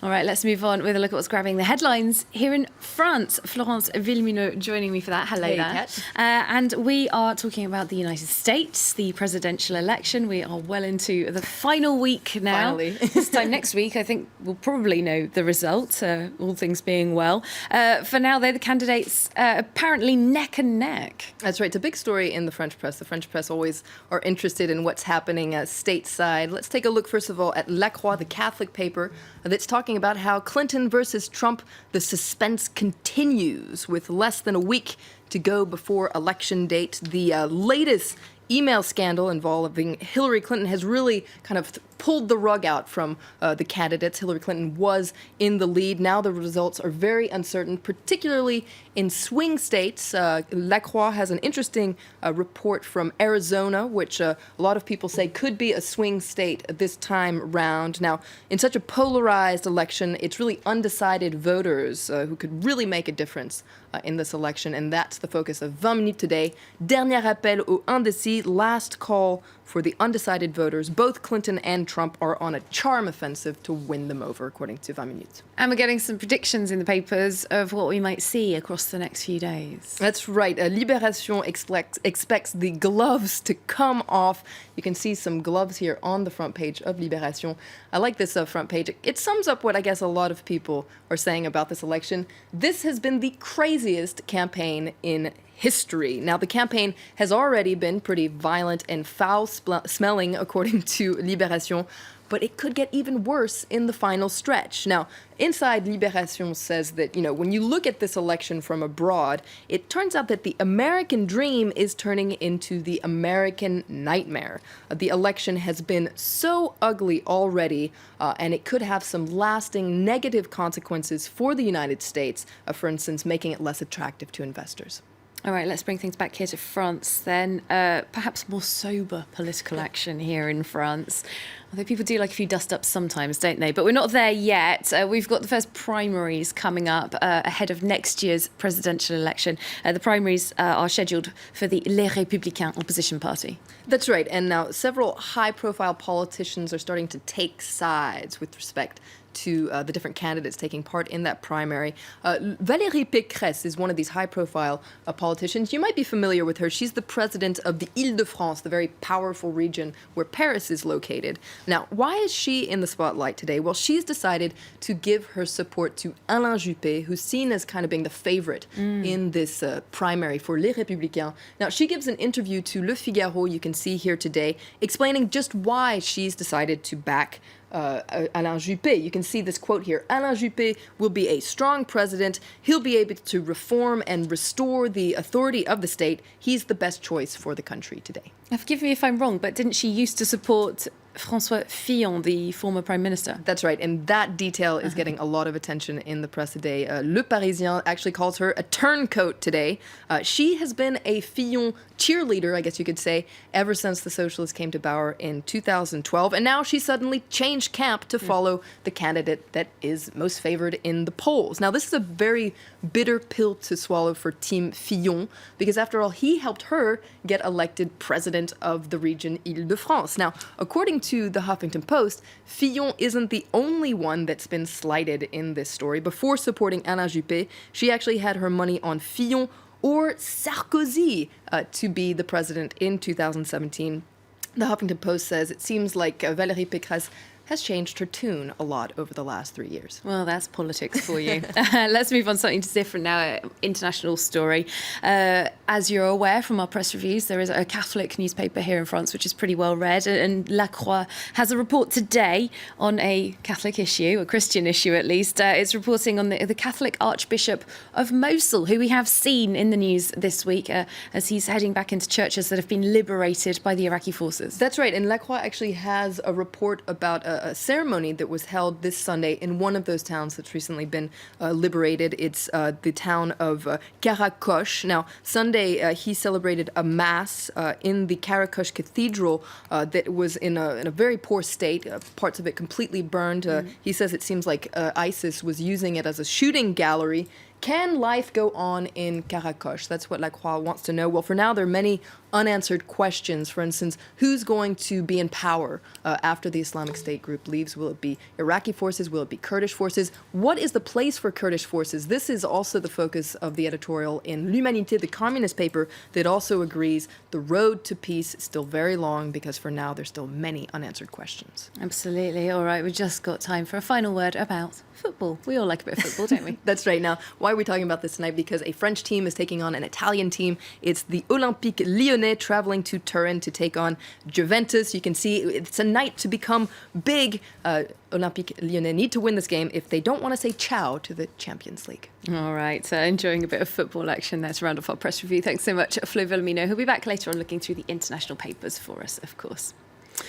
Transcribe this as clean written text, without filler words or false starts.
All right, let's move on with a look at what's grabbing the headlines here in France. Florence Villeminot joining me for that. Hello there. Kat. And we are talking about the United States, the presidential election. We are well into the final week now. Finally. This time next week, I think we'll probably know the result, all things being well. For now, they're the candidates apparently neck and neck. That's right. It's a big story in the French press. The French press always are interested in what's happening stateside. Let's take a look, first of all, at La Croix, the Catholic paper, that's talking about how Clinton versus Trump, the suspense continues with less than a week to go before election date. The latest email scandal involving Hillary Clinton has really kind of pulled the rug out from the candidates. Hillary Clinton was in the lead. Now the results are very uncertain, particularly in swing states. La Croix has an interesting report from Arizona, which a lot of people say could be a swing state this time round. Now, in such a polarized election, it's really undecided voters who could really make a difference in this election, and that's the focus of 20 Minutes today. Dernier appel aux indécis, last call for the undecided voters. Both Clinton and Trump are on a charm offensive to win them over, according to 20 Minutes. And we're getting some predictions in the papers of what we might see across the next few days. That's right. Libération expects the gloves to come off. You can see some gloves here on the front page of Libération. I like this front page. It sums up what I guess a lot of people are saying about this election. This has been the craziest campaign in history. Now, the campaign has already been pretty violent and foul-smelling, according to Libération, but it could get even worse in the final stretch. Now, inside, Libération says that, when you look at this election from abroad, it turns out that the American dream is turning into the American nightmare. The election has been so ugly already, and it could have some lasting negative consequences for the United States, for instance, making it less attractive to investors. All right, let's bring things back here to France then. Perhaps more sober political action here in France. Although people do like a few dust-ups sometimes, don't they? But we're not there yet. We've got the first primaries coming up ahead of next year's presidential election. The primaries are scheduled for the Les Républicains opposition party. That's right. And now several high-profile politicians are starting to take sides with respect to the different candidates taking part in that primary. Valérie Pécresse is one of these high-profile politicians. You might be familiar with her. She's the president of the Ile de France, the very powerful region where Paris is located. Now, why is she in the spotlight today? Well, she's decided to give her support to Alain Juppé, who's seen as kind of being the favorite in this primary for Les Républicains. Now, she gives an interview to Le Figaro, you can see here today, explaining just why she's decided to back Alain Juppé. You can see this quote here. Alain Juppé will be a strong president. He'll be able to reform and restore the authority of the state. He's the best choice for the country today. Now, forgive me if I'm wrong, but didn't she used to support François Fillon, the former prime minister? That's right, and that detail is getting a lot of attention in the press today. Le Parisien actually calls her a turncoat today. She has been a Fillon cheerleader, I guess you could say, ever since the socialists came to power in 2012, and now she suddenly changed camp to follow the candidate that is most favored in the polls. Now, this is a very bitter pill to swallow for Team Fillon, because after all, he helped her get elected president of the region Ile de France. Now, according to the Huffington Post, Fillon isn't the only one that's been slighted in this story. Before supporting Alain Juppé, she actually had her money on Fillon or Sarkozy to be the president in 2017. The Huffington Post says it seems like Valérie Pécresse has changed her tune a lot over the last 3 years. Well, that's politics for you. Let's move on to something different now, international story. As you're aware from our press reviews, there is a Catholic newspaper here in France which is pretty well read, and La Croix has a report today on a Catholic issue, a Christian issue at least. It's reporting on the Catholic Archbishop of Mosul, who we have seen in the news this week as he's heading back into churches that have been liberated by the Iraqi forces. That's right, and La Croix actually has a report about a ceremony that was held this Sunday in one of those towns that's recently been liberated. It's the town of Karakosh. Now, Sunday, he celebrated a mass in the Karakosh Cathedral that was in a very poor state, parts of it completely burned. He says it seems like ISIS was using it as a shooting gallery Can life go on in Caracoche? That's what La Croix wants to know. Well, for now, there are many unanswered questions. For instance, who's going to be in power after the Islamic State group leaves? Will it be Iraqi forces? Will it be Kurdish forces? What is the place for Kurdish forces? This is also the focus of the editorial in L'Humanité, the communist paper, that also agrees the road to peace is still very long because for now there's still many unanswered questions. Absolutely. All right, we've just got time for a final word about football. We all like a bit of football, don't we? That's right. Now, why are we talking about this tonight? Because a French team is taking on an Italian team. It's the Olympique Lyonnais traveling to Turin to take on Juventus. You can see it's a night to become big. Olympique Lyonnais need to win this game if they don't want to say ciao to the Champions League. All right, enjoying a bit of football action there to round off our press review. Thanks so much, Flo Villamino, who'll be back later on looking through the international papers for us, of course.